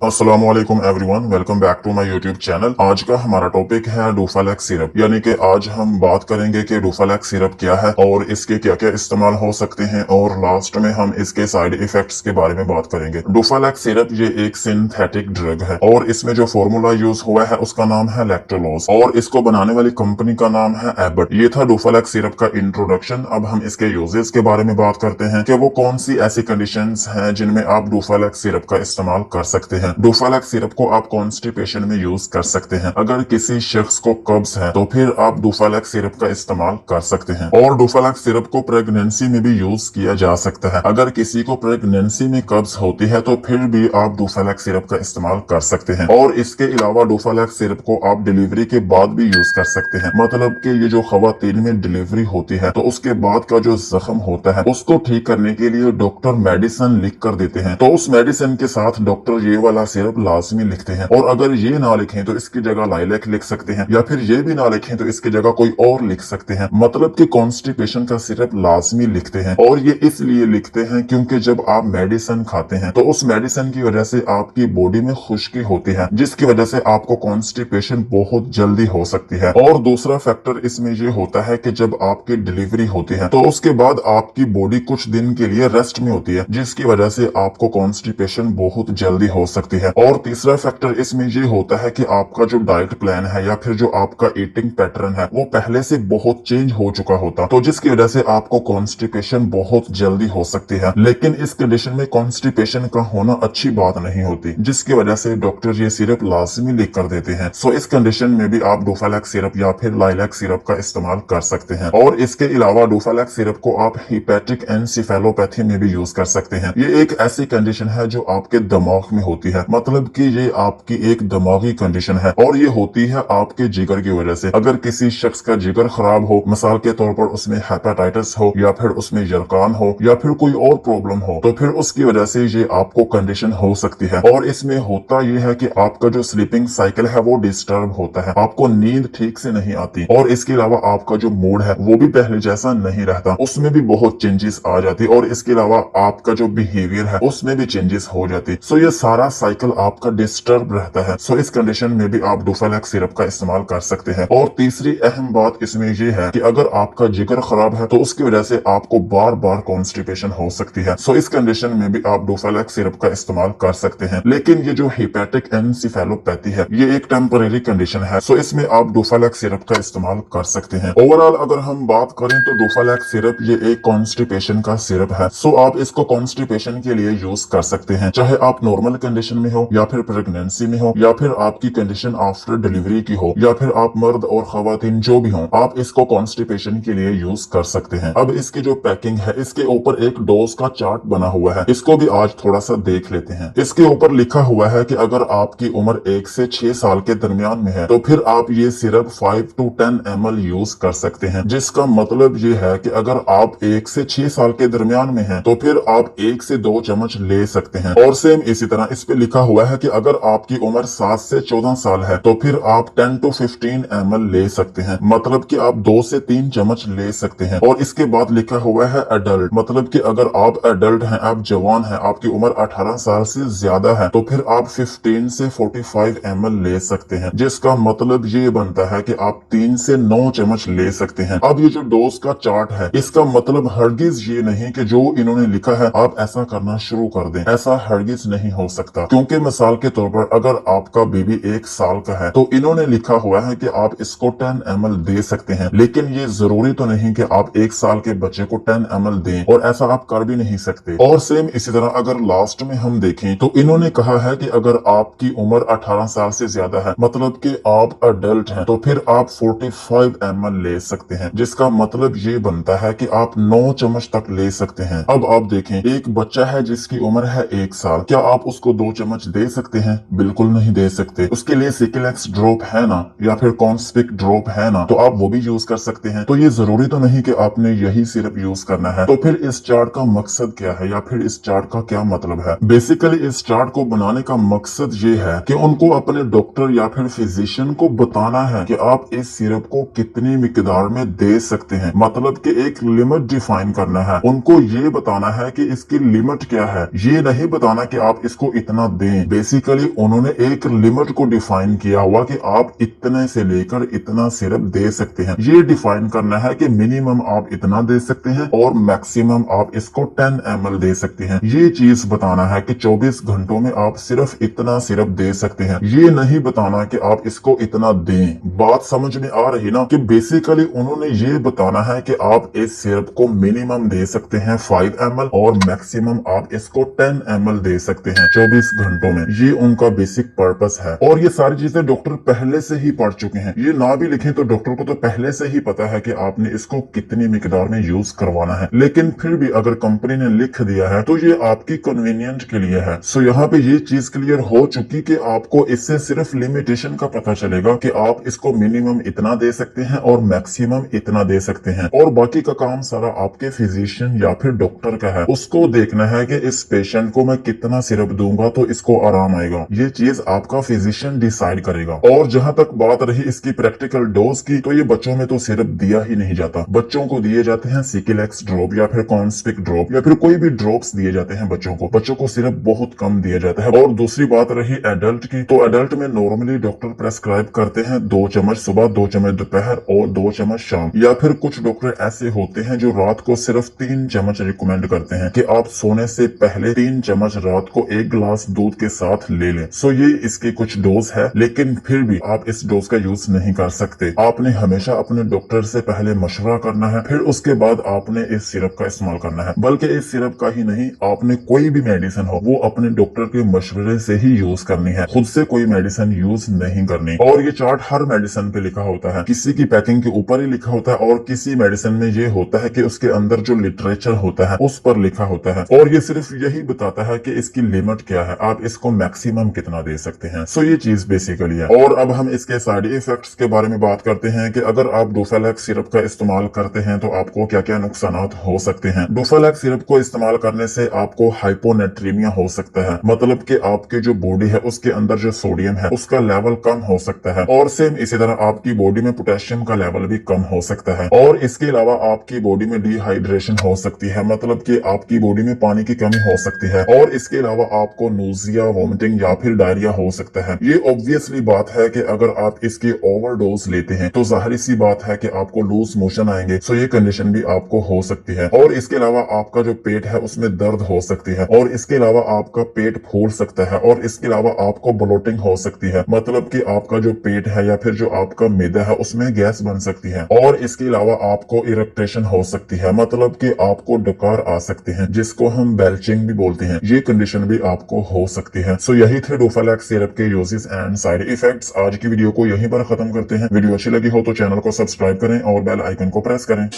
अस्सलामुअलैकुम everyone, welcome back to my YouTube channel. आज का हमारा टॉपिक है डोफालेक्स सिरप, यानी कि आज हम बात करेंगे कि डोफालेक्स सिरप क्या है और इसके क्या क्या इस्तेमाल हो सकते हैं, और लास्ट में हम इसके साइड इफेक्ट्स के बारे में बात करेंगे। डोफालेक्स सिरप ये एक सिंथेटिक ड्रग है और इसमें जो फॉर्मूला यूज हुआ है उसका नाम है लैक्टोलोज और इसको बनाने वाली कंपनी का नाम है एबट। ये था डोफालेक्स सिरप का इंट्रोडक्शन। अब हम इसके यूजेस के बारे में बात करते हैं कि वो कौन सी ऐसी कंडीशंस हैं जिनमें आप डोफालेक्स सिरप का इस्तेमाल कर सकते हैं। डोफालेक्स सिरप को आप कॉन्स्टिपेशन में यूज कर सकते हैं। अगर किसी शख्स को कब्ज है तो फिर आप डोफालेक्स सिरप का इस्तेमाल कर सकते हैं। और डोफालेक्स सिरप को प्रेगनेंसी में भी यूज किया जा सकता है। अगर किसी को प्रेगनेंसी में कब्ज होती है तो फिर भी आप डोफालेक्स सिरप का इस्तेमाल कर सकते हैं। और इसके अलावा डोफालेक्स सिरप को आप डिलीवरी के बाद भी यूज कर सकते हैं। मतलब कि ये जो खवातीन में डिलीवरी होती है तो उसके बाद का जो जख्म होता है उसको ठीक करने के लिए डॉक्टर मेडिसिन लिख कर देते हैं। तो उस मेडिसिन के साथ डॉक्टर ये वाला सिरप लाजमी लिखते हैं। और अगर ये ना लिखें तो इसकी जगह लाइलैक लिख सकते हैं, या फिर ये भी ना लिखें तो इसकी जगह कोई और लिख सकते हैं। मतलब कि कॉन्स्टिपेशन का सिरप लाजमी लिखते हैं। और ये इसलिए लिखते हैं क्योंकि जब आप मेडिसिन खाते हैं तो उस मेडिसिन की वजह से आपकी बॉडी में खुश्की होती है, जिसकी वजह से आपको कॉन्स्टिपेशन बहुत जल्दी हो सकती है। और दूसरा फैक्टर इसमें ये होता है कि जब आपकी डिलीवरी होती है तो उसके बाद आपकी बॉडी कुछ दिन के लिए रेस्ट में होती है, जिसकी वजह से आपको कॉन्स्टिपेशन बहुत जल्दी हो सकती है। और तीसरा फैक्टर इसमें ये होता है कि आपका जो डाइट प्लान है या फिर जो आपका ईटिंग पैटर्न है वो पहले से बहुत चेंज हो चुका होता, तो जिसकी वजह से आपको कॉन्स्टिपेशन बहुत जल्दी हो सकती है। लेकिन इस कंडीशन में कॉन्स्टिपेशन का होना अच्छी बात नहीं होती, जिसकी वजह से डॉक्टर ये सिरप लाजमी लिख कर देते हैं। सो इस कंडीशन में भी आप डोफालेक्स सिरप या फिर लाइलैक सिरप का इस्तेमाल कर सकते हैं। और इसके अलावा डोफालेक्स सिरप को आप हिपैटिक एनसेफेलोपैथी में भी यूज कर सकते हैं। ये एक ऐसी कंडीशन है जो आपके दिमाग में होती है, मतलब कि ये आपकी एक दिमागी कंडीशन है और ये होती है आपके जिगर की वजह से। अगर किसी शख्स का जिगर खराब हो, मिसाल के तौर पर उसमें हेपेटाइटिस हो या फिर उसमें यरकान हो या फिर कोई और प्रॉब्लम हो, तो फिर उसकी वजह से ये आपको कंडीशन हो सकती है। और इसमें होता यह है कि आपका जो स्लीपिंग साइकिल है वो डिस्टर्ब होता है, आपको नींद ठीक से नहीं आती। और इसके अलावा आपका जो मूड है वो भी पहले जैसा नहीं रहता, उसमें भी बहुत चेंजेस आ जाती। और इसके अलावा आपका जो बिहेवियर है उसमें भी चेंजेस हो जाती। सो ये सारा साइकिल आपका डिस्टर्ब रहता है। सो इस कंडीशन में भी आप डोफालेक्स सिरप का इस्तेमाल कर सकते हैं। और तीसरी अहम बात इसमें ये है कि अगर आपका जिगर खराब है तो उसकी वजह से आपको बार बार कॉन्स्टिपेशन हो सकती है। सो इस कंडीशन में भी आप डोफालेक्स सिरप का इस्तेमाल कर सकते हैं। लेकिन ये जो हिपैटिक एनसेफेलोपैथी है ये एक टेम्परेरी कंडीशन है, सो इसमें आप डोफालेक्स सिरप का इस्तेमाल कर सकते हैं। ओवरऑल अगर हम बात करें तो डोफालेक्स सिरप ये एक कॉन्स्टिपेशन का सिरप है। सो आप इसको कॉन्स्टिपेशन के लिए यूज कर सकते हैं, चाहे आप नॉर्मल कंडीशन में हो या फिर प्रेगनेंसी में हो या फिर आपकी कंडीशन आफ्टर डिलीवरी की हो या फिर आप मर्द और खवातीन जो भी हो, आप इसको कॉन्स्टिपेशन के लिए यूज कर सकते हैं। अब इसकी जो पैकिंग है इसके ऊपर एक डोज का चार्ट बना हुआ है, इसको भी आज थोड़ा सा देख लेते हैं। इसके ऊपर लिखा हुआ है कि अगर आपकी उम्र 1 से 6 साल के दरमियान में है तो फिर आप ये सिरप 5 to 10 ml यूज कर सकते हैं, जिसका मतलब ये है कि अगर आप 1 से 6 साल के दरमियान में हैं तो फिर आप 1 से 2 चम्मच ले सकते हैं। और सेम इसी तरह इस पे लिखा हुआ है कि अगर आपकी उम्र 7 से 14 साल है तो फिर आप 10 to 15 ml ले सकते हैं, मतलब कि आप 2 से 3 चम्मच ले सकते हैं। और इसके बाद लिखा हुआ है एडल्ट, मतलब कि अगर आप एडल्ट हैं, आप जवान हैं, आपकी उम्र 18 साल से ज्यादा है तो फिर आप 15 से 45 ml ले सकते हैं, जिसका मतलब ये बनता है कि आप 3 से 9 चम्मच ले सकते हैं। अब ये जो डोज का चार्ट है इसका मतलब हरगिज ये नहीं कि जो इन्होंने लिखा है आप ऐसा करना शुरू कर दें, ऐसा हरगिज नहीं हो सकता। क्योंकि मिसाल के तौर पर अगर आपका बेबी 1 साल का है तो इन्होंने लिखा हुआ है कि आप इसको 10 ml दे सकते हैं, लेकिन ये जरूरी तो नहीं कि आप 1 साल के बच्चे को 10 ml दें, और ऐसा आप कर भी नहीं सकते। और सेम इसी तरह अगर लास्ट में हम देखें तो इन्होंने कहा है कि अगर आपकी उम्र 18 साल से ज्यादा है, मतलब कि आप अडल्ट हैं, तो फिर आप 45 ml ले सकते हैं, जिसका मतलब ये बनता है कि आप 9 चम्मच तक ले सकते हैं। अब आप देखें, एक बच्चा है जिसकी उम्र है 1 साल, क्या आप उसको 2 चम्मच दे सकते हैं? बिल्कुल नहीं दे सकते। उसके लिए सिकिलेक्स ड्रॉप है ना, या फिर कॉन्स्पिक ड्रॉप है ना, तो आप वो भी यूज कर सकते हैं। तो ये जरूरी तो नहीं कि आपने यही सिरप यूज करना है। तो फिर इस चार्ट का मकसद क्या है, या फिर इस चार्ट का क्या मतलब है? बेसिकली इस चार्ट को बनाने का मकसद ये है कि उनको अपने डॉक्टर या फिर फिजिशियन को बताना है कि आप इस सिरप को कितनी मिकदार में दे सकते हैं, मतलब कि एक लिमिट डिफाइन करना है। उनको ये बताना है कि इसकी लिमिट क्या है, ये नहीं बताना कि आप इसको इतना दें। बेसिकली उन्होंने एक लिमिट को डिफाइन किया हुआ कि आप इतने से लेकर इतना सिरप दे सकते हैं। ये डिफाइन करना है कि मिनिमम आप इतना दे सकते हैं और मैक्सिमम आप इसको 10 ml दे सकते हैं। ये चीज बताना है कि 24 घंटों में आप सिर्फ इतना सिरप दे सकते हैं। ये नहीं बताना कि आप इसको इतना दें। बात समझ में आ रही ना कि बेसिकली उन्होंने ये बताना है कि आप इस सिरप को मिनिमम दे सकते हैं 5 ml और मैक्सिमम आप इसको 10 ml दे सकते हैं 24 घंटों में। ये उनका बेसिक पर्पस है और ये सारी चीजें डॉक्टर पहले से ही पढ़ चुके हैं। ये ना भी लिखें तो डॉक्टर को तो पहले से ही पता है कि आपने इसको कितनी मिकदार में यूज करवाना है, लेकिन फिर भी अगर कंपनी ने लिख दिया है तो ये आपकी कन्वीनियंट के लिए है। सो यहाँ पे ये चीज क्लियर हो चुकी कि आपको इससे सिर्फ लिमिटेशन का पता चलेगा कि आप इसको मिनिमम इतना दे सकते हैं और मैक्सिमम इतना दे सकते हैं, और बाकी का काम सारा आपके फिजिशियन या फिर डॉक्टर का है। उसको देखना है कि इस पेशेंट को मैं कितना सिरप दूंगा तो इसको आराम आएगा। ये चीज आपका फिजिशियन डिसाइड करेगा। और जहां तक बात रही इसकी प्रैक्टिकल डोज की, तो ये बच्चों में तो सिरप दिया ही नहीं जाता। बच्चों को दिए जाते हैं सिकिलेक्स ड्रॉप या फिर कॉन्स्पिक ड्रॉप या फिर कोई भी ड्रॉप्स दिए जाते हैं बच्चों को। बच्चों को सिरप बहुत कम दिया जाता है। और दूसरी बात रही एडल्ट की, तो एडल्ट में नॉर्मली डॉक्टर प्रेस्क्राइब करते हैं 2 चम्मच सुबह, 2 चम्मच दोपहर और 2 चम्मच शाम। या फिर कुछ डॉक्टर ऐसे होते हैं जो रात को सिर्फ 3 चम्मच रिकमेंड करते हैं कि आप सोने से पहले 3 चम्मच रात को 1 गिलास दूध के साथ ले लें। सो ये इसकी कुछ डोज है, लेकिन फिर भी आप इस डोज का यूज नहीं कर सकते। आपने हमेशा अपने डॉक्टर से पहले मशवरा करना है, फिर उसके बाद आपने इस सिरप का इस्तेमाल करना है। बल्कि इस सिरप का ही नहीं, आपने कोई भी मेडिसिन हो वो अपने डॉक्टर के मशवरे से ही यूज करनी है, खुद से कोई मेडिसिन यूज नहीं करनी। और ये चार्ट हर मेडिसिन पे लिखा होता है, किसी की पैकिंग के ऊपर ही लिखा होता है और किसी मेडिसिन में ये होता है कि उसके अंदर जो लिटरेचर होता है उस पर लिखा होता है, और ये सिर्फ यही बताता है कि इसकी लिमिट क्या है, आप इसको मैक्सिमम कितना दे सकते हैं। सो ये चीज बेसिकली है। और अब हम इसके साइड इफेक्ट्स के बारे में बात करते हैं कि अगर आप डोफालेक्स सिरप का इस्तेमाल करते हैं तो आपको क्या क्या नुकसान हो सकते हैं। डोफालेक्स सिरप को इस्तेमाल करने से आपको हाइपोनेट्रीमिया हो सकता है, मतलब कि आपकी जो बॉडी है उसके अंदर जो सोडियम है उसका लेवल कम हो सकता है, और सेम इसी तरह आपकी बॉडी में पोटेशियम का लेवल भी कम हो सकता है। और इसके अलावा आपकी बॉडी में डिहाइड्रेशन हो सकती है, मतलब कि आपकी बॉडी में पानी की कमी हो सकती है। और इसके अलावा आपको नोजिया, वोमिटिंग या फिर डायरिया हो सकता है। ये ऑब्वियसली बात है कि अगर आप इसकी ओवरडोज लेते हैं तो जाहिर सी बात है कि आपको लूज मोशन आएंगे। सो ये कंडीशन भी आपको हो सकती है। और इसके अलावा आपका जो पेट है उसमें दर्द हो सकती है, और इसके अलावा आपका पेट फूल सकता है, और इसके अलावा आपको ब्लोटिंग हो सकती है, मतलब कि आपका जो पेट है या फिर जो आपका मैदा है उसमें गैस बन सकती है। और इसके अलावा आपको इरिटेशन हो सकती है, मतलब कि आपको डकार आ सकते हैं, जिसको हम बेल्चिंग भी बोलते हैं। ये कंडीशन भी आपको हो सकती है। सो यही थे डोफालेक्स सिरप के यूजेस एंड साइड इफेक्ट्स। आज की वीडियो को यहीं पर खत्म करते हैं। वीडियो अच्छी लगी हो तो चैनल को सब्सक्राइब करें और बेल आइकन को प्रेस करें।